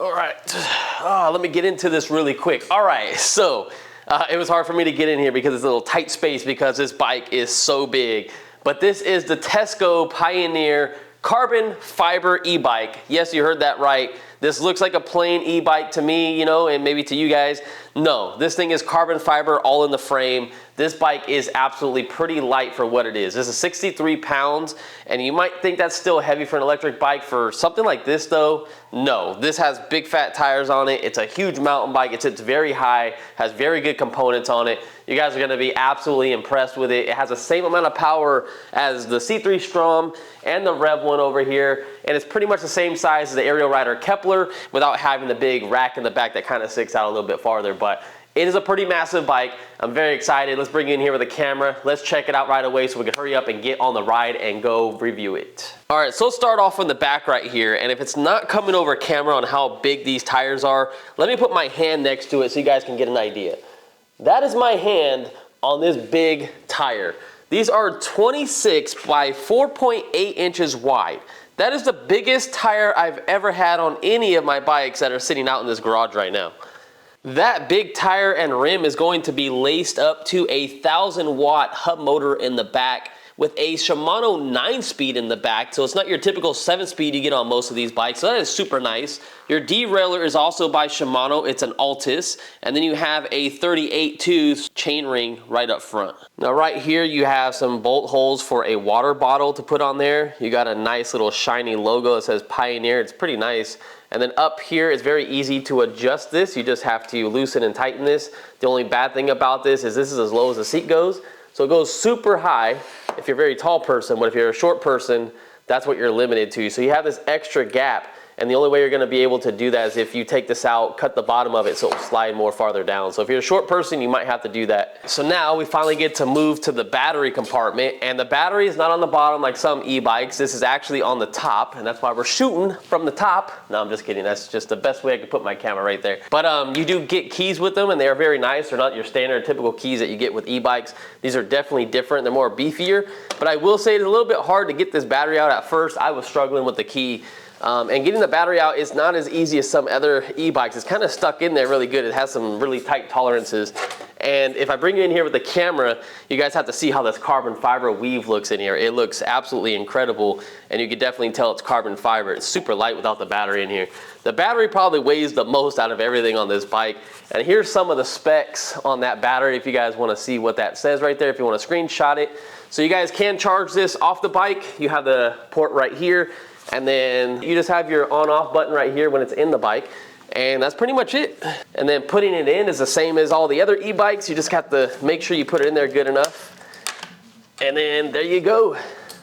All right, let me get into this really quick. All right, so it was hard for me to get in here because it's a little tight space because this bike is so big. But this is the TESGO Pioneer carbon fiber e-bike. Yes, you heard that right. This looks like a plain e-bike to me, you know, and maybe to you guys. No, this thing is carbon fiber all in the frame. This bike is absolutely pretty light for what it is. This is 63 pounds, and you might think that's still heavy for an electric bike. For something like this though, no. This has big fat tires on it. It's a huge mountain bike. It sits very high, has very good components on it. You guys are gonna be absolutely impressed with it. It has the same amount of power as the C3 Strom and the Rev 1 over here, and it's pretty much the same size as the Aerial Rider Kepler without having the big rack in the back that kind of sticks out a little bit farther. But it is a pretty massive bike. I'm very excited. Let's bring you in here with a camera. Let's check it out right away so we can hurry up and get on the ride and go review it. All right, so let's start off from the back right here. And if it's not coming over camera on how big these tires are, let me put my hand next to it so you guys can get an idea. That is my hand on this big tire. These are 26 by 4.8 inches wide. That is the biggest tire I've ever had on any of my bikes that are sitting out in this garage right now. That big tire and rim is going to be laced up to a 1,000-watt hub motor in the back with a Shimano 9-speed in the back, so it's not your typical 7-speed you get on most of these bikes, so that is super nice. Your derailleur is also by Shimano, it's an Altus, and then you have a 38-tooth chainring right up front. Now right here you have some bolt holes for a water bottle to put on there. You got a nice little shiny logo that says Pioneer, it's pretty nice. And then up here, it's very easy to adjust this. You just have to loosen and tighten this. The only bad thing about this is as low as the seat goes. So it goes super high if you're a very tall person, but if you're a short person, that's what you're limited to. So you have this extra gap, and the only way you're gonna be able to do that is if you take this out, cut the bottom of it so it'll slide more farther down. So if you're a short person, you might have to do that. So now we finally get to move to the battery compartment, and the battery is not on the bottom like some e-bikes. This is actually on the top, and that's why we're shooting from the top. No, I'm just kidding. That's just the best way I could put my camera right there. But you do get keys with them, and they are very nice. They're not your standard typical keys that you get with e-bikes. These are definitely different. They're more beefier, but I will say it's a little bit hard to get this battery out at first. I was struggling with the key. And getting the battery out is not as easy as some other e-bikes. It's kind of stuck in there really good. It has some really tight tolerances. And if I bring you in here with the camera, you guys have to see how this carbon fiber weave looks in here. It looks absolutely incredible, and you can definitely tell it's carbon fiber. It's super light without the battery in here. The battery probably weighs the most out of everything on this bike. And here's some of the specs on that battery if you guys want to see what that says right there, if you want to screenshot it. So you guys can charge this off the bike. You have the port right here. And then you just have your on-off button right here when it's in the bike. And that's pretty much it. And then putting it in is the same as all the other e-bikes. You just have to make sure you put it in there good enough. And then there you go.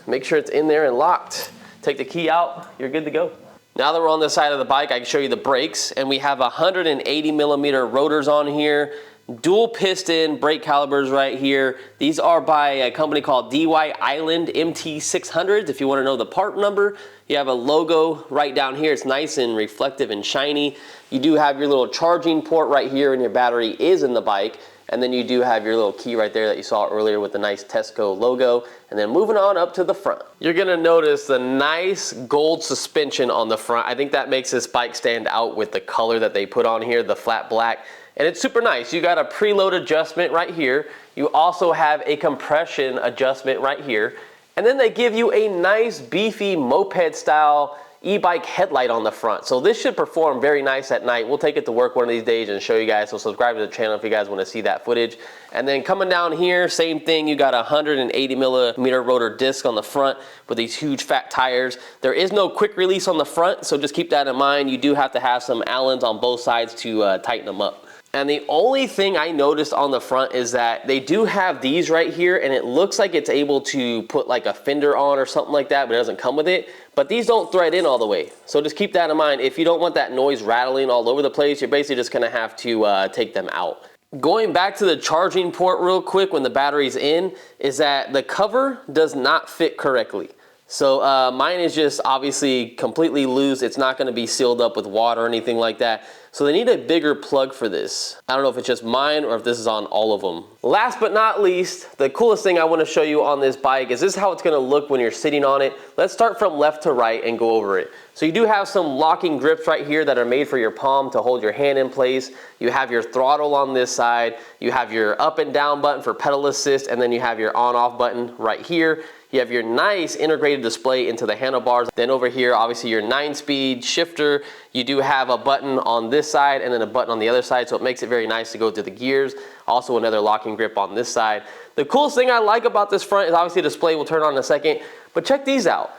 Make sure it's in there and locked. Take the key out, you're good to go. Now that we're on the side of the bike, I can show you the brakes. And we have 180 millimeter rotors on here. Dual piston brake calipers right here. These are by a company called DY Island MT600s. If you want to know the part number, you have a logo right down here. It's nice and reflective and shiny. You do have your little charging port right here, and your battery is in the bike. And then you do have your little key right there that you saw earlier with the nice TESCO logo. And then moving on up to the front, you're gonna notice the nice gold suspension on the front. I think that makes this bike stand out with the color that they put on here, the flat black. And it's super nice. You got a preload adjustment right here. You also have a compression adjustment right here. And then they give you a nice beefy moped style e-bike headlight on the front. So this should perform very nice at night. We'll take it to work one of these days and show you guys. So subscribe to the channel if you guys want to see that footage. And then coming down here, same thing. You got a 180 millimeter rotor disc on the front with these huge fat tires. There is no quick release on the front, so just keep that in mind. You do have to have some Allens on both sides to tighten them up. And the only thing I noticed on the front is that they do have these right here, and it looks like it's able to put like a fender on or something like that, but it doesn't come with it. But these don't thread in all the way. So just keep that in mind. If you don't want that noise rattling all over the place, you're basically just gonna have to take them out. Going back to the charging port real quick when the battery's in, is that the cover does not fit correctly. So mine is just obviously completely loose. It's not gonna be sealed up with water or anything like that. So they need a bigger plug for this. I don't know if it's just mine or if this is on all of them. Last but not least, the coolest thing I wanna show you on this bike is this is how it's gonna look when you're sitting on it. Let's start from left to right and go over it. So you do have some locking grips right here that are made for your palm to hold your hand in place. You have your throttle on this side. You have your up and down button for pedal assist, and then you have your on-off button right here. You have your nice integrated display into the handlebars. Then over here, obviously your 9-speed shifter. You do have a button on this side and then a button on the other side, so it makes it very nice to go through the gears. Also another locking grip on this side. The coolest thing I like about this front is obviously the display, we'll turn on in a second, but check these out.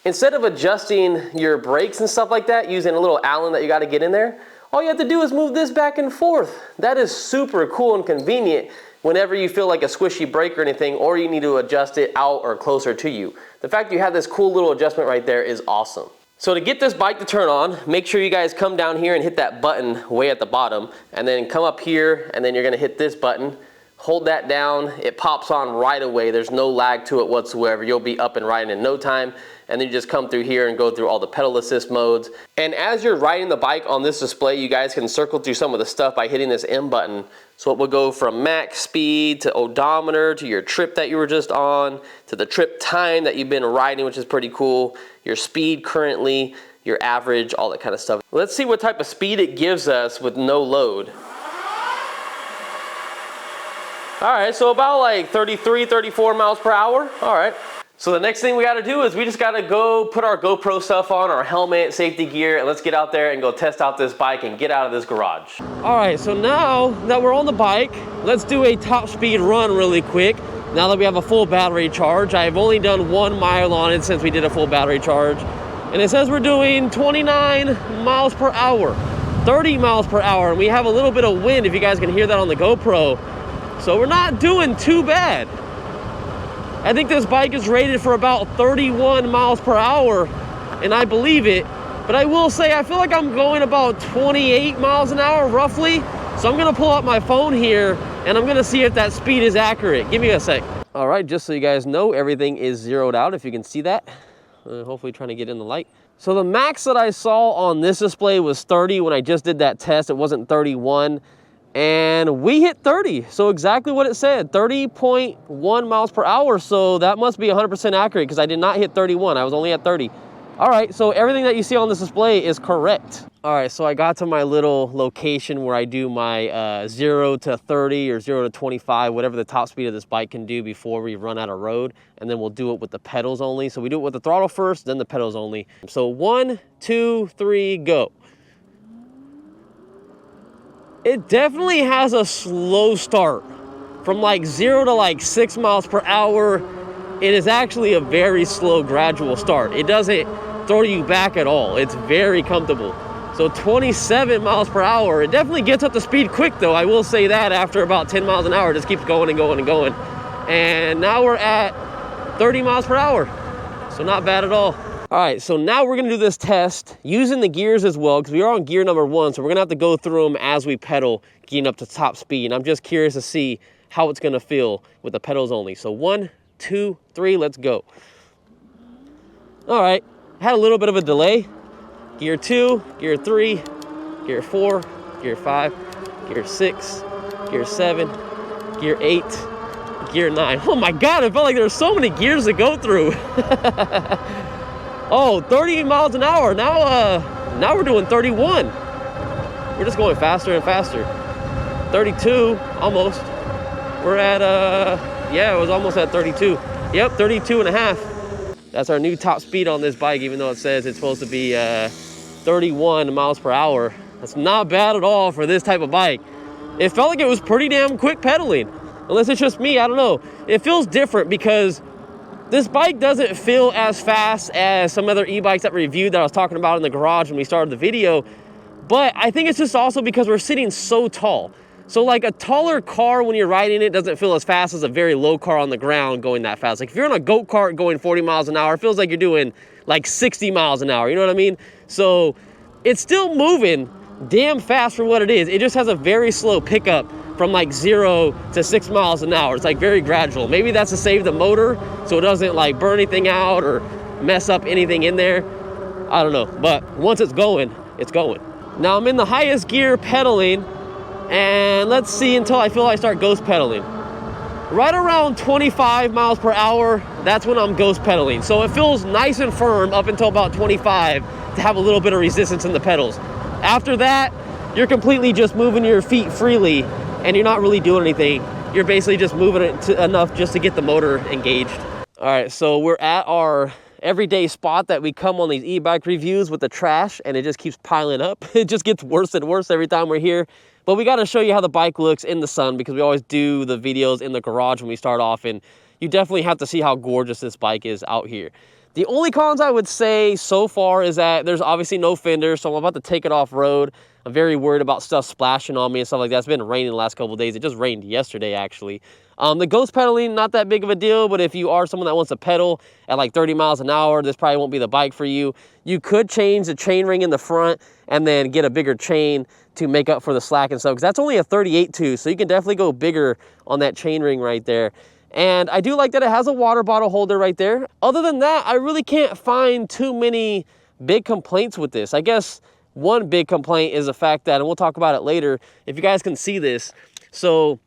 Instead of adjusting your brakes and stuff like that, using a little Allen that you gotta get in there, all you have to do is move this back and forth. That is super cool and convenient whenever you feel like a squishy brake or anything, or you need to adjust it out or closer to you. The fact you have this cool little adjustment right there is awesome. So to get this bike to turn on, make sure you guys come down here and hit that button way at the bottom, and then come up here, and then you're gonna hit this button. Hold that down, it pops on right away. There's no lag to it whatsoever. You'll be up and riding in no time. And then you just come through here and go through all the pedal assist modes. And as you're riding the bike on this display, you guys can circle through some of the stuff by hitting this M button. So it will go from max speed to odometer to your trip that you were just on, to the trip time that you've been riding, which is pretty cool, your speed currently, your average, all that kind of stuff. Let's see what type of speed it gives us with no load. All right, so about like 33, 34 miles per hour. All right. So the next thing we gotta do is we just gotta go put our GoPro stuff on, our helmet, safety gear, and let's get out there and go test out this bike and get out of this garage. All right, so now that we're on the bike, let's do a top speed run really quick. Now that we have a full battery charge, I've only done 1 mile on it since we did a full battery charge. And it says we're doing 29 miles per hour, 30 miles per hour, and we have a little bit of wind if you guys can hear that on the GoPro. So we're not doing too bad. I think this bike is rated for about 31 miles per hour, and I believe it. But I will say, I feel like I'm going about 28 miles an hour, roughly. So I'm gonna pull out my phone here, and I'm gonna see if that speed is accurate. Give me a sec. All right, just so you guys know, everything is zeroed out, if you can see that. Hopefully trying to get in the light. So the max that I saw on this display was 30 when I just did that test. It wasn't 31. And we hit 30, so exactly what it said, 30.1 miles per hour. So that must be 100% accurate because I did not hit 31, I was only at 30. All right, so everything that you see on this display is correct. All right, so I got to my little location where I do my 0 to 30 or 0 to 25, whatever the top speed of this bike can do before we run out of road. And then we'll do it with the pedals only. So we do it with the throttle first, then the pedals only. So 1, 2, 3, go. It definitely has a slow start. From like 0 to like 6 miles per hour, it is actually a very slow gradual start. It doesn't throw you back at all. It's very comfortable. So 27 miles per hour, it definitely gets up to speed quick though. I will say that after about 10 miles an hour, it just keeps going and going and going. And now we're at 30 miles per hour. So not bad at all. All right, so now we're gonna do this test using the gears as well, because we are on gear number 1, so we're gonna have to go through them as we pedal, getting up to top speed. And I'm just curious to see how it's gonna feel with the pedals only. So 1, 2, 3, let's go. All right, had a little bit of a delay. Gear 2, gear 3, gear 4, gear 5, gear 6, gear 7, gear 8, gear 9. Oh my God, it felt like there were so many gears to go through. Oh, 30 miles an hour. Now we're doing 31. We're just going faster and faster. 32, almost. We're at, yeah, it was almost at 32. Yep, 32 and a half. That's our new top speed on this bike, even though it says it's supposed to be 31 miles per hour. That's not bad at all for this type of bike. It felt like it was pretty damn quick pedaling. Unless it's just me, I don't know. It feels different because this bike doesn't feel as fast as some other e-bikes that we reviewed that I was talking about in the garage when we started the video. But I think it's just also because we're sitting so tall. So like a taller car when you're riding it doesn't feel as fast as a very low car on the ground going that fast. Like if you're on a go-kart going 40 miles an hour, it feels like you're doing like 60 miles an hour, you know what I mean? So it's still moving damn fast for what it is. It just has a very slow pickup from like 0 to 6 miles an hour. It's like very gradual. Maybe that's to save the motor so it doesn't like burn anything out or mess up anything in there. I don't know, but once it's going, it's going. Now I'm in the highest gear pedaling, and let's see until I feel I start ghost pedaling. Right around 25 miles per hour, that's when I'm ghost pedaling. So it feels nice and firm up until about 25 to have a little bit of resistance in the pedals. After that, you're completely just moving your feet freely and you're not really doing anything. You're basically just moving it enough just to get the motor engaged. All right, so we're at our everyday spot that we come on these e-bike reviews with the trash, and it just keeps piling up. It just gets worse and worse every time we're here. But we got to show you how the bike looks in the sun, because we always do the videos in the garage when we start off, and you definitely have to see how gorgeous this bike is out here. The only cons I would say so far is that there's obviously no fender, so I'm about to take it off road. I'm very worried about stuff splashing on me and stuff like that. It's been raining the last couple of days. It just rained yesterday, actually. The ghost pedaling, not that big of a deal, but if you are someone that wants to pedal at like 30 miles an hour, this probably won't be the bike for you. You could change the chain ring in the front and then get a bigger chain to make up for the slack and stuff, because that's only a 38.2, so you can definitely go bigger on that chain ring right there. And I do like that it has a water bottle holder right there. Other than that, I really can't find too many big complaints with this. I guess one big complaint is the fact that, and we'll talk about it later, if you guys can see this, so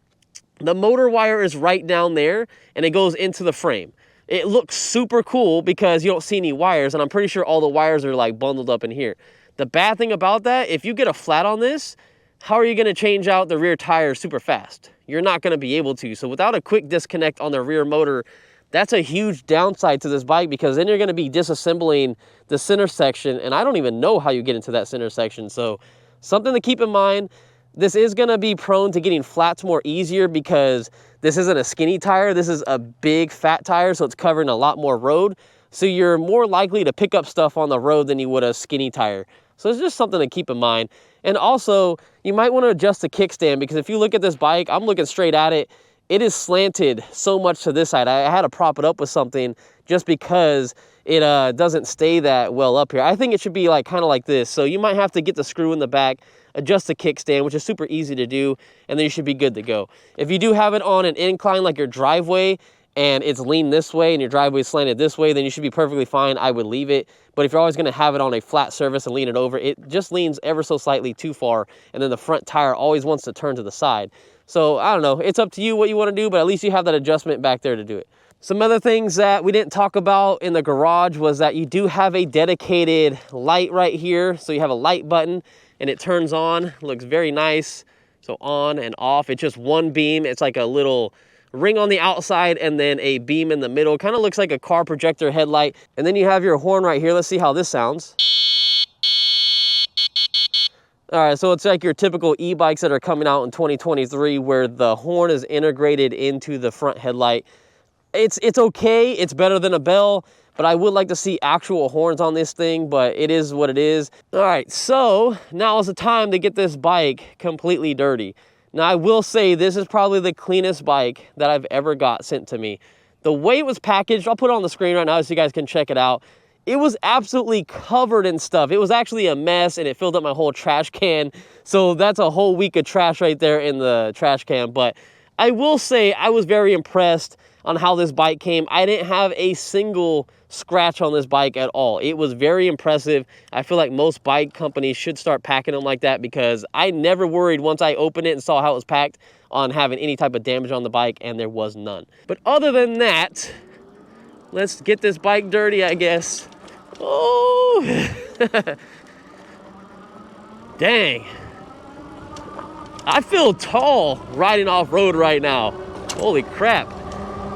the motor wire is right down there and it goes into the frame. It looks super cool because you don't see any wires, and I'm pretty sure all the wires are like bundled up in here. The bad thing about that, if you get a flat on this, how are you going to change out the rear tires super fast? You're not going to be able to. So without a quick disconnect on the rear motor, that's a huge downside to this bike, because then you're going to be disassembling the center section, and I don't even know how you get into that center section. So something to keep in mind. This is going to be prone to getting flats more easier because this isn't a skinny tire. This is a big fat tire, so it's covering a lot more road. So you're more likely to pick up stuff on the road than you would a skinny tire. So it's just something to keep in mind. And also, you might want to adjust the kickstand, because if you look at this bike, I'm looking straight at it. It is slanted so much to this side. I had to prop it up with something just because it doesn't stay that well up here. I think it should be like kind of like this. So you might have to get the screw in the back, adjust the kickstand, which is super easy to do, and then you should be good to go. If you do have it on an incline like your driveway, and it's leaned this way and your driveway is slanted this way, then you should be perfectly fine. I would leave it. But if you're always going to have it on a flat surface and lean it over, it just leans ever so slightly too far, and then the front tire always wants to turn to the side. So I don't know, it's up to you what you want to do, but at least you have that adjustment back there to do it. Some other things that we didn't talk about in the garage was that you do have a dedicated light right here. So you have a light button and it turns on. It looks very nice. So on and off, it's just one beam. It's like a little ring on the outside and then a beam in the middle. Kind of looks like a car projector headlight. And then you have your horn right here. Let's see how this sounds. All right, so it's like your typical e-bikes that are coming out in 2023 where the horn is integrated into the front headlight. It's okay, it's better than a bell, but I would like to see actual horns on this thing, but it is what it is. All right, so now is the time to get this bike completely dirty. Now, I will say this is probably the cleanest bike that I've ever got sent to me. The way it was packaged, I'll put it on the screen right now so you guys can check it out. It was absolutely covered in stuff. It was actually a mess, and it filled up my whole trash can. So that's a whole week of trash right there in the trash can. But I will say I was very impressed on how this bike came. I didn't have a single scratch on this bike at all. It was very impressive. I feel like most bike companies should start packing them like that, because I never worried once I opened it and saw how it was packed on having any type of damage on the bike, and there was none. But other than that, let's get this bike dirty, I guess. Oh, dang. I feel tall riding off-road right now. Holy crap.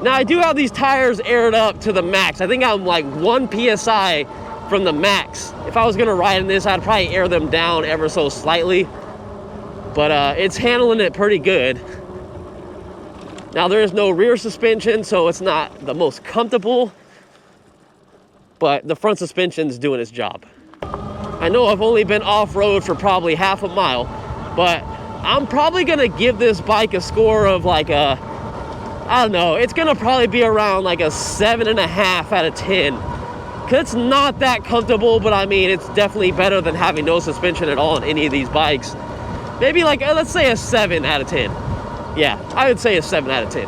Now, I do have these tires aired up to the max. I think I'm like 1 PSI from the max. If I was gonna ride in this, I'd probably air them down ever so slightly. But it's handling it pretty good. Now, there is no rear suspension, so it's not the most comfortable, but the front suspension's doing its job. I know I've only been off-road for probably half a mile, but I'm probably gonna give this bike a score of like a, I don't know, it's gonna probably be around like a 7.5 out of 10. Cause it's not that comfortable, but I mean, it's definitely better than having no suspension at all on any of these bikes. Maybe like, let's say a 7 out of 10. Yeah, I would say a 7 out of 10.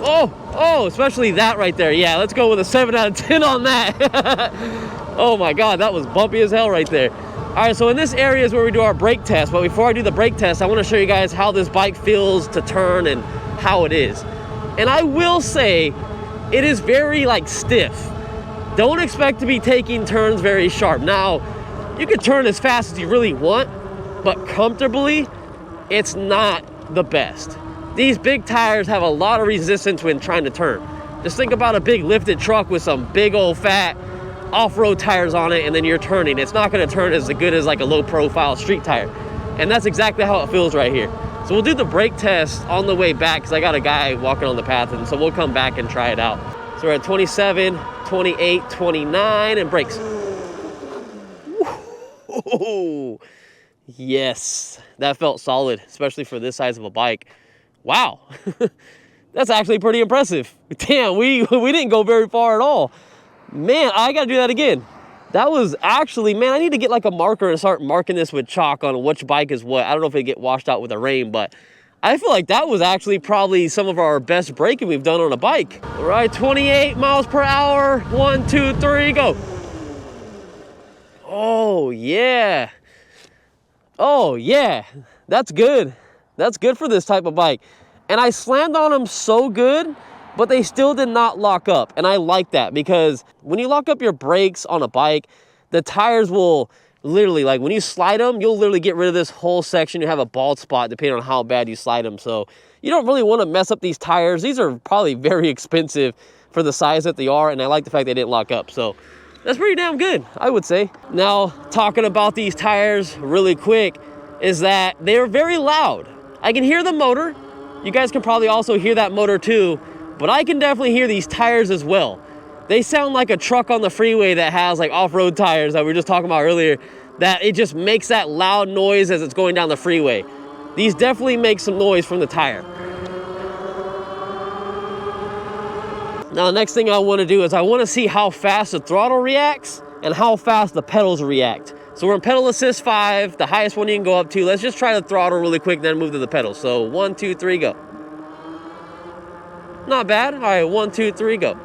Oh! Oh, especially that right there. Yeah, let's go with a 7 out of 10 on that. Oh my God, that was bumpy as hell right there. All right, so in this area is where we do our brake test. But before I do the brake test, I want to show you guys how this bike feels to turn and how it is. And I will say, it is very like stiff. Don't expect to be taking turns very sharp. Now, you can turn as fast as you really want, but comfortably, it's not the best. These big tires have a lot of resistance when trying to turn. Just think about a big lifted truck with some big old fat off-road tires on it, and then you're turning. It's not gonna turn as good as like a low profile street tire. And that's exactly how it feels right here. So we'll do the brake test on the way back because I got a guy walking on the path, and so we'll come back and try it out. So we're at 27, 28, 29, and brakes. Whoa. Yes, that felt solid, especially for this size of a bike. Wow, that's actually pretty impressive. Damn, we didn't go very far at all. Man, I gotta do that again. That was actually, man, I need to get like a marker and start marking this with chalk on which bike is what. I don't know if it get washed out with the rain, but I feel like that was actually probably some of our best braking we've done on a bike. All right, 28 miles per hour. 1, 2, 3, go. Oh, yeah. Oh, yeah. That's good. That's good for this type of bike. And I slammed on them so good, but they still did not lock up. And I like that because when you lock up your brakes on a bike, the tires will literally, like when you slide them, you'll literally get rid of this whole section. You have a bald spot depending on how bad you slide them. So you don't really want to mess up these tires. These are probably very expensive for the size that they are. And I like the fact they didn't lock up. So that's pretty damn good, I would say. Now, talking about these tires really quick is that they're very loud. I can hear the motor. You guys can probably also hear that motor too, but I can definitely hear these tires as well. They sound like a truck on the freeway that has like off-road tires that we were just talking about earlier, that it just makes that loud noise as it's going down the freeway. These definitely make some noise from the tire. Now, the next thing I want to do is I want to see how fast the throttle reacts and how fast the pedals react. So we're in pedal assist 5, the highest one you can go up to. Let's just try the throttle really quick, then move to the pedals. So 1, 2, 3, go. Not bad. All right, 1, 2, 3, go.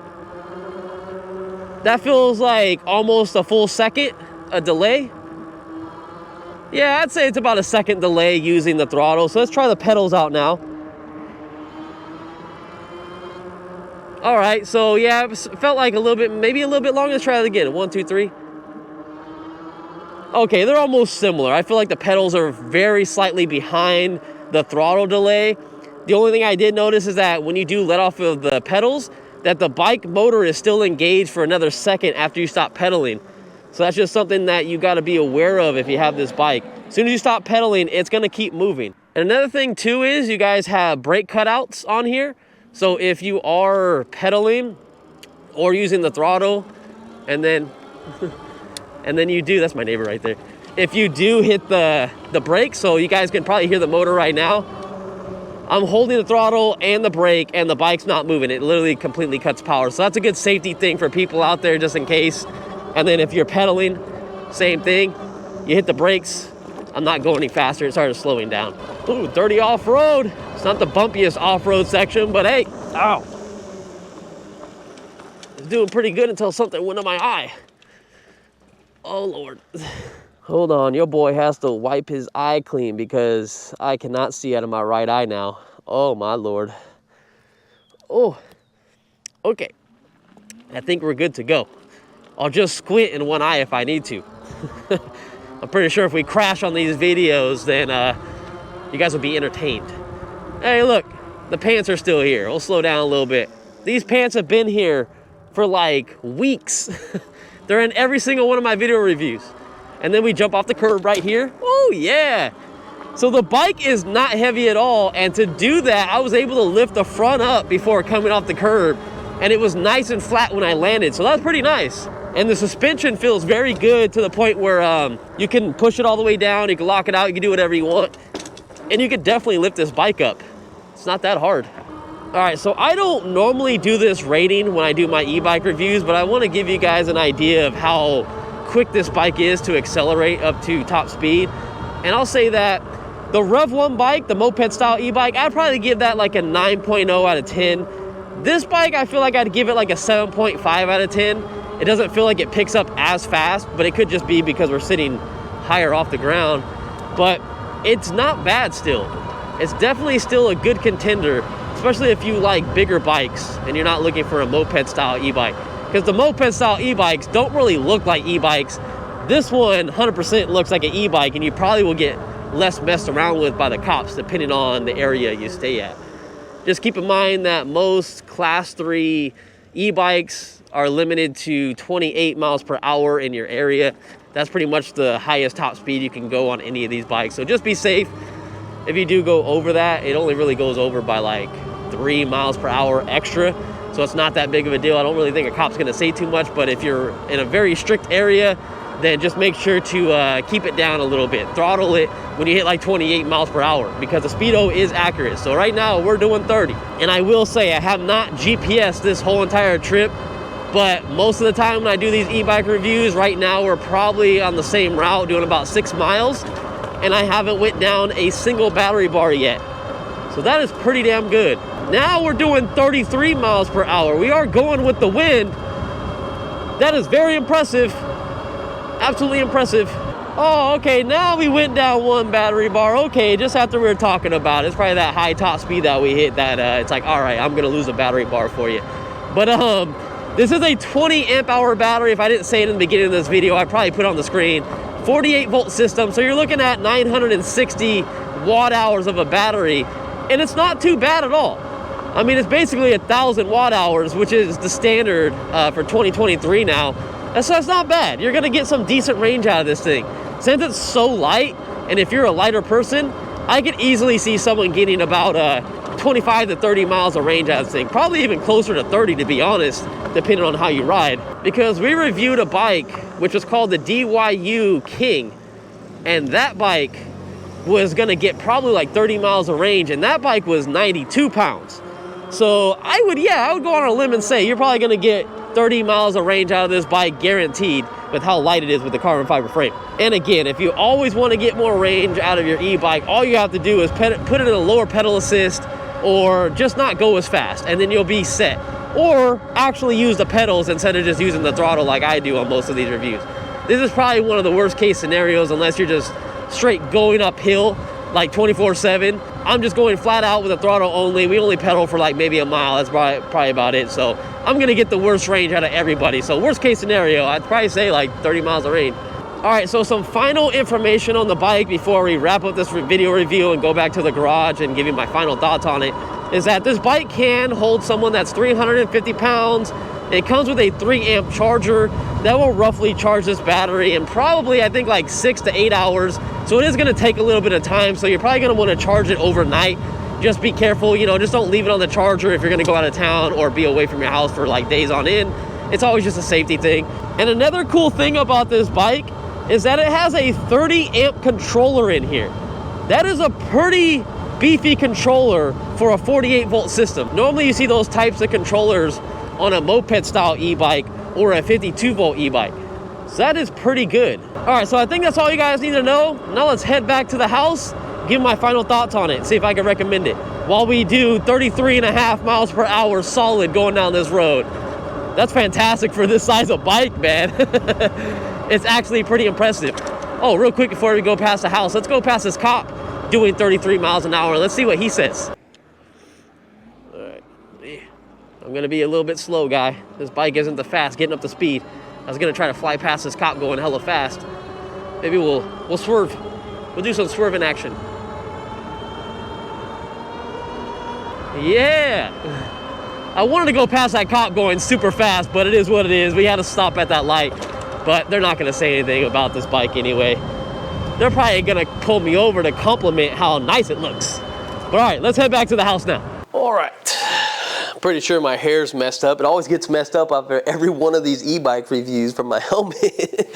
That feels like almost a full second, a delay. Yeah, I'd say it's about a second delay using the throttle. So let's try the pedals out now. All right, so yeah, it felt like a little bit, maybe a little bit longer. Let's try it again. 1, 2, 3. Okay, they're almost similar. I feel like the pedals are very slightly behind the throttle delay. The only thing I did notice is that when you do let off of the pedals, that the bike motor is still engaged for another second after you stop pedaling. So that's just something that you gotta be aware of if you have this bike. As soon as you stop pedaling, it's gonna keep moving. And another thing too is you guys have brake cutouts on here. So if you are pedaling or using the throttle and then you do, that's my neighbor right there. If you do hit the brake, so you guys can probably hear the motor right now, I'm holding the throttle and the brake and the bike's not moving. It literally completely cuts power. So that's a good safety thing for people out there just in case. And then if you're pedaling, same thing. You hit the brakes, I'm not going any faster, it started slowing down. Ooh, dirty off-road. It's not the bumpiest off-road section, but hey, ow. It's doing pretty good until something went in my eye. Oh, Lord. Hold on, your boy has to wipe his eye clean because I cannot see out of my right eye now. Oh, my Lord. Oh, okay. I think we're good to go. I'll just squint in one eye if I need to. I'm pretty sure if we crash on these videos, then you guys will be entertained. Hey, look, the pants are still here. We'll slow down a little bit. These pants have been here for like weeks. They're in every single one of my video reviews. And then we jump off the curb right here. Oh yeah. So the bike is not heavy at all. And to do that, I was able to lift the front up before coming off the curb. And it was nice and flat when I landed. So that was pretty nice. And the suspension feels very good to the point where you can push it all the way down. You can lock it out. You can do whatever you want. And you can definitely lift this bike up. It's not that hard. All right, so I don't normally do this rating when I do my e-bike reviews, but I want to give you guys an idea of how quick this bike is to accelerate up to top speed. And I'll say that the Rev 1 bike, the moped style e-bike, I'd probably give that like a 9.0 out of 10. This bike, I feel like I'd give it like a 7.5 out of 10. It doesn't feel like it picks up as fast, but it could just be because we're sitting higher off the ground. But it's not bad still. It's definitely still a good contender, especially if you like bigger bikes and you're not looking for a moped style e-bike. Because the moped style e-bikes don't really look like e-bikes. This one 100% looks like an e-bike, and you probably will get less messed around with by the cops depending on the area you stay at. Just keep in mind that most class 3 e-bikes are limited to 28 miles per hour in your area. That's pretty much the highest top speed you can go on any of these bikes. So just be safe. If you do go over that, it only really goes over by like 3 miles per hour extra. So it's not that big of a deal. I don't really think a cop's gonna say too much, but if you're in a very strict area, then just make sure to keep it down a little bit. Throttle it when you hit like 28 miles per hour because the speedo is accurate. So right now we're doing 30. And I will say I have not GPSed this whole entire trip, but most of the time when I do these e-bike reviews, right now we're probably on the same route doing about 6 miles, and I haven't went down a single battery bar yet. So that is pretty damn good. Now we're doing 33 miles per hour. We are going with the wind. That is very impressive. Absolutely impressive. Oh, okay, now we went down 1 battery bar. Okay, just after we were talking about it. It's probably that high top speed that we hit that it's like, all right, I'm gonna lose a battery bar for you. But this is a 20 amp hour battery. If I didn't say it in the beginning of this video, I probably put it on the screen. 48 volt system, so you're looking at 960 watt hours of a battery, and it's not too bad at all. I mean, it's basically 1,000 watt hours, which is the standard for 2023 now. So that's not bad. You're gonna get some decent range out of this thing. Since it's so light, and if you're a lighter person, I could easily see someone getting about 25 to 30 miles of range out of this thing. Probably even closer to 30, to be honest, depending on how you ride. Because we reviewed a bike, which was called the DYU King, and that bike was gonna get probably like 30 miles of range, and that bike was 92 pounds. So I would go on a limb and say you're probably gonna get 30 miles of range out of this bike guaranteed with how light it is with the carbon fiber frame. And again, if you always want to get more range out of your e-bike, all you have to do is put it in a lower pedal assist or just not go as fast, and then you'll be set. Or actually use the pedals instead of just using the throttle like I do on most of these reviews. This is probably one of the worst case scenarios unless you're just straight going uphill like 24/7. I'm just going flat out with a throttle only. We only pedal for like maybe a mile. That's probably about it. So I'm gonna get the worst range out of everybody. So worst case scenario, I'd probably say like 30 miles of range. All right, so some final information on the bike before we wrap up this video review and go back to the garage and give you my final thoughts on it, is that this bike can hold someone that's 350 pounds. It comes with a 3 amp charger that will roughly charge this battery in probably, I think, like 6 to 8 hours. So it is gonna take a little bit of time. So you're probably gonna wanna charge it overnight. Just be careful, just don't leave it on the charger if you're gonna go out of town or be away from your house for like days on end. It's always just a safety thing. And another cool thing about this bike is that it has a 30 amp controller in here. That is a pretty beefy controller for a 48 volt system. Normally you see those types of controllers on a moped style e-bike or a 52 volt e-bike. So that is pretty good. All right, so I think that's all you guys need to know. Now let's head back to the house, give my final thoughts on it, see if I can recommend it. While we do 33.5 miles per hour solid going down this road. That's fantastic for this size of bike, man. It's actually pretty impressive. Oh, real quick before we go past the house, let's go past this cop doing 33 miles an hour. Let's see what he says. All right, I'm gonna be a little bit slow, guy. This bike isn't the fast, getting up to speed. I was gonna try to fly past this cop going hella fast. Maybe we'll swerve. We'll do some swerving action. Yeah. I wanted to go past that cop going super fast, but it is what it is. We had to stop at that light, but they're not gonna say anything about this bike anyway. They're probably gonna pull me over to compliment how nice it looks. But all right, let's head back to the house now. All right. Pretty sure my hair's messed up. It always gets messed up after every one of these e-bike reviews from my helmet.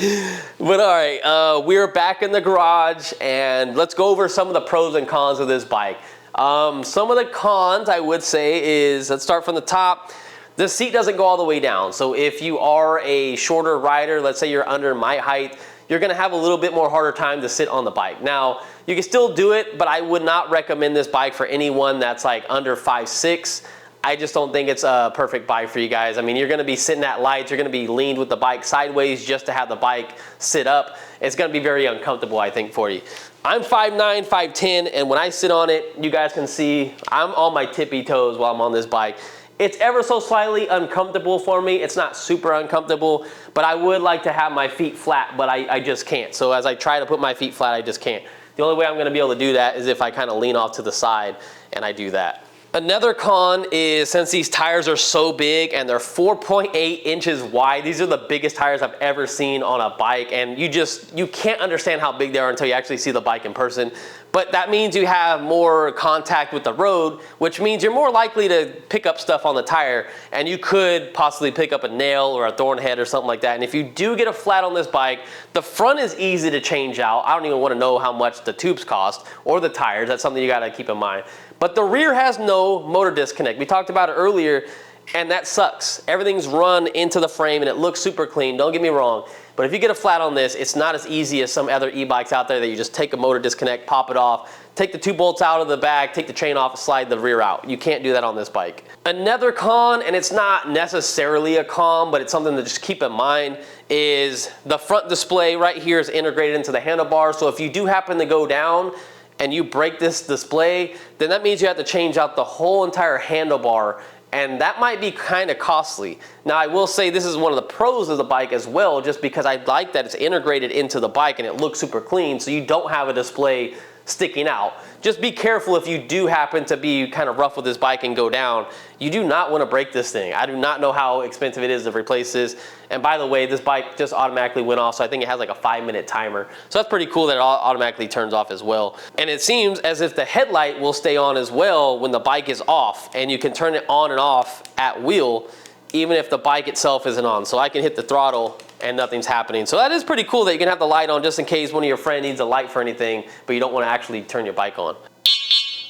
But all right, we're back in the garage and let's go over some of the pros and cons of this bike. Some of the cons I would say is, let's start from the top. The seat doesn't go all the way down. So if you are a shorter rider, let's say you're under my height, you're gonna have a little bit more harder time to sit on the bike. Now, you can still do it, but I would not recommend this bike for anyone that's like under 5'6". I just don't think it's a perfect bike for you guys. I mean, you're gonna be sitting at lights, you're gonna be leaned with the bike sideways just to have the bike sit up. It's gonna be very uncomfortable, I think, for you. I'm 5'9", 5'10", and when I sit on it, you guys can see I'm on my tippy toes while I'm on this bike. It's ever so slightly uncomfortable for me. It's not super uncomfortable, but I would like to have my feet flat, but I just can't. So as I try to put my feet flat, I just can't. The only way I'm gonna be able to do that is if I kind of lean off to the side and I do that. Another con is since these tires are so big and they're 4.8 inches wide, these are the biggest tires I've ever seen on a bike, and you can't understand how big they are until you actually see the bike in person. But that means you have more contact with the road, which means you're more likely to pick up stuff on the tire, and you could possibly pick up a nail or a thorn head or something like that. And if you do get a flat on this bike, the front is easy to change out. I don't even want to know how much the tubes cost or the tires. That's something you got to keep in mind. But the rear has no motor disconnect. We talked about it earlier, and that sucks. Everything's run into the frame and it looks super clean, don't get me wrong. But if you get a flat on this, it's not as easy as some other e-bikes out there that you just take a motor disconnect, pop it off, take the 2 bolts out of the bag, take the chain off, slide the rear out. You can't do that on this bike. Another con, and it's not necessarily a con, but it's something to just keep in mind, is the front display right here is integrated into the handlebar. So if you do happen to go down and you break this display, then that means you have to change out the whole entire handlebar, and that might be kind of costly. Now I will say this is one of the pros of the bike as well, just because I like that it's integrated into the bike and it looks super clean, so you don't have a display sticking out. Just be careful if you do happen to be kind of rough with this bike and go down. You do not want to break this thing. I do not know how expensive it is to replace this. And by the way, this bike just automatically went off, so I think it has like a 5-minute timer. So that's pretty cool that it automatically turns off as well. And it seems as if the headlight will stay on as well when the bike is off, and you can turn it on and off at wheel even if the bike itself isn't on. So I can hit the throttle and nothing's happening. So that is pretty cool that you can have the light on just in case one of your friends needs a light for anything, but you don't want to actually turn your bike on.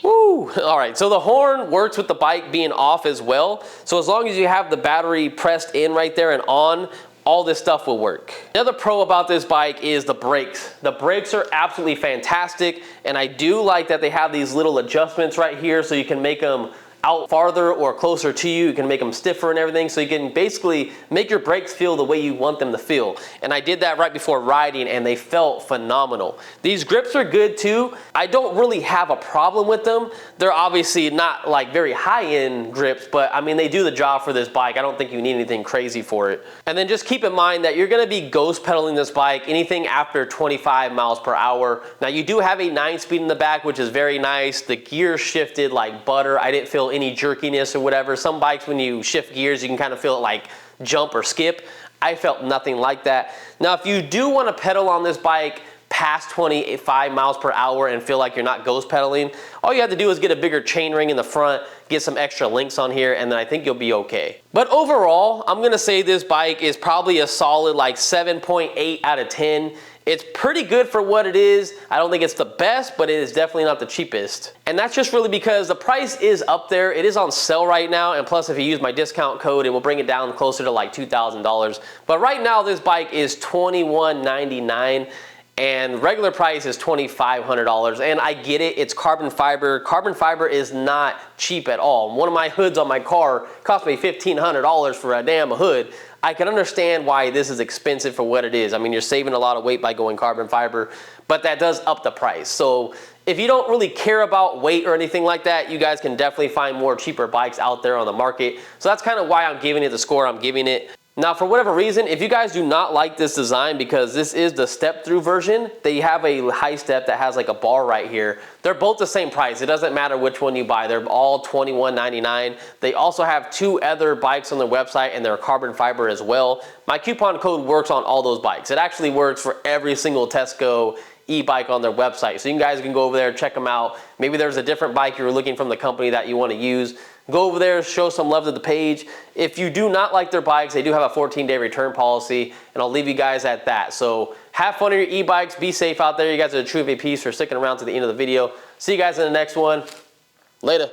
Woo! All right, so the horn works with the bike being off as well. So as long as you have the battery pressed in right there and on, all this stuff will work. Another pro about this bike is the brakes. The brakes are absolutely fantastic, and I do like that they have these little adjustments right here so you can make them out farther or closer to you. You can make them stiffer and everything, so you can basically make your brakes feel the way you want them to feel. And I did that right before riding and they felt phenomenal. These grips are good too. I don't really have a problem with them. They're obviously not like very high-end grips, but I mean they do the job for this bike. I don't think you need anything crazy for it. And then just keep in mind that you're gonna be ghost pedaling this bike anything after 25 miles per hour. Now you do have a 9-speed in the back, which is very nice. The gear shifted like butter. I didn't feel any jerkiness or whatever. Some bikes, when you shift gears, you can kind of feel it like jump or skip. I felt nothing like that. Now, if you do want to pedal on this bike past 25 miles per hour and feel like you're not ghost pedaling, all you have to do is get a bigger chain ring in the front, get some extra links on here, and then I think you'll be okay. But overall, I'm gonna say this bike is probably a solid like 7.8 out of 10. It's pretty good for what it is. I don't think it's the best, but it is definitely not the cheapest. And that's just really because the price is up there. It is on sale right now, and plus if you use my discount code, it will bring it down closer to like $2,000. But right now this bike is $2,199. and regular price is $2,500. And I get it, it's carbon fiber. Carbon fiber is not cheap at all. One of my hoods on my car cost me $1,500 for a damn hood. I can understand why this is expensive for what it is. I mean, you're saving a lot of weight by going carbon fiber, but that does up the price. So if you don't really care about weight or anything like that, you guys can definitely find more cheaper bikes out there on the market. So that's kind of why I'm giving it the score I'm giving it. Now, for whatever reason, if you guys do not like this design, because this is the step-through version, they have a high step that has like a bar right here. They're both the same price. It doesn't matter which one you buy. They're all $21.99. They also have 2 other bikes on their website, and they're carbon fiber as well. My coupon code works on all those bikes. It actually works for every single TESGO e-bike on their website. So you guys can go over there, check them out. Maybe there's a different bike you're looking from the company that you want to use. Go over there, show some love to the page. If you do not like their bikes, they do have a 14-day return policy, and I'll leave you guys at that. So have fun on your e-bikes, be safe out there. You guys are the true MVPs for sticking around to the end of the video. See you guys in the next one. Later.